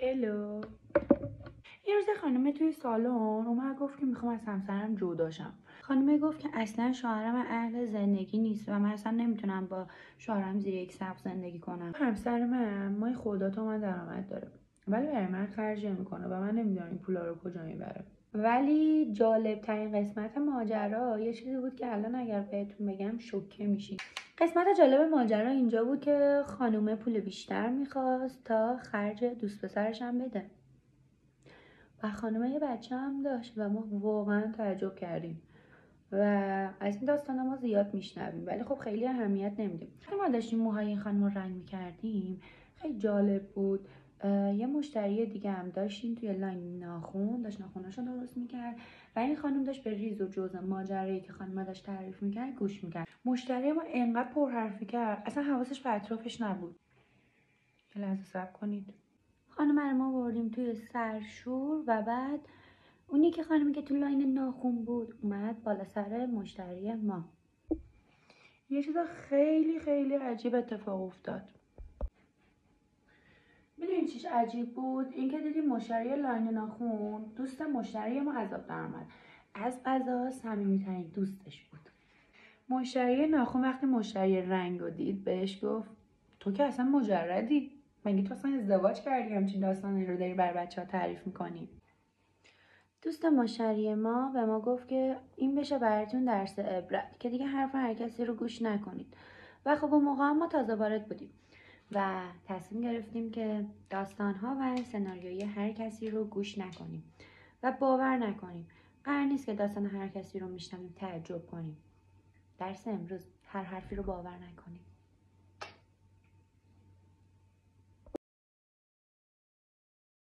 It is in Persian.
هلو. یه روز خانمه توی سالن اومد گفت که میخوام از همسرم جداشم. خانمه گفت که اصلا شوهرم اهل زندگی نیست و من اصلا نمیتونم با شوهرم زیر یک سقف زندگی کنم. همسر من مای خدا تومن درآمد داره ولی برای من خرج نمیکنه و من نمیدونم این پولا رو کجا میبره. ولی جالب ترین قسمت ماجرا یه چیزی بود که الان اگر بهتون بگم شوکه میشین. قسمت جالب ماجرا اینجا بود که خانومه پول بیشتر میخواست تا خرج دوست پسرش هم بده و خانومه یه بچه هم داشت و ما واقعا تعجب کردیم و از این داستان ما زیاد میشنویم ولی خب خیلی اهمیت نمیدیم. ما داشتیم موهای این خانم رو رنگ میکردیم، خیلی جالب بود. یه مشتری دیگه هم داشتیم توی لاین ناخون، داشت ناخوناشو درست میکرد و این خانم داشت به ریز و جزء ماجرایی که خانم داشت تعریف میکرد گوش میکرد. مشتری ما انقدر پرحرفی کرد اصلا حواسش به اطرافش نبود. یه لحظه صبر کنید. خانم رو ما بردیم توی سرشور و بعد اونی که خانمی که تو لاین ناخون بود اومد بالا سر مشتری ما. یه چیز خیلی خیلی عجیب اتفاق افتاد. میدونین چیش عجیب بود؟ اینکه دیدیم مشتری لاین ناخون دوست مشتری ما عذاب درآمد. از قضا صمیمی‌ترین دوستش بود. مشتری ناخون وقتی مشتری رنگ رو دید بهش گفت تو که اصلا مجردی، مگه تو اصلا ازدواج کردی همچین داستانی رو داری بر بچه‌ها تعریف میکنی؟ دوست مشتری ما به ما گفت که این بشه براتون درس عبرت که دیگه حرف هر کسی رو گوش نکنید و خب اون موقع ما تازه وارد بودیم و تصمیم گرفتیم که داستان‌ها و سناریوی هر کسی رو گوش نکنیم و باور نکنیم. قرار نیست که داستان هر کسی رو میشنویم تعجب کنیم. درس امروز هر حرفی رو باور نکنیم.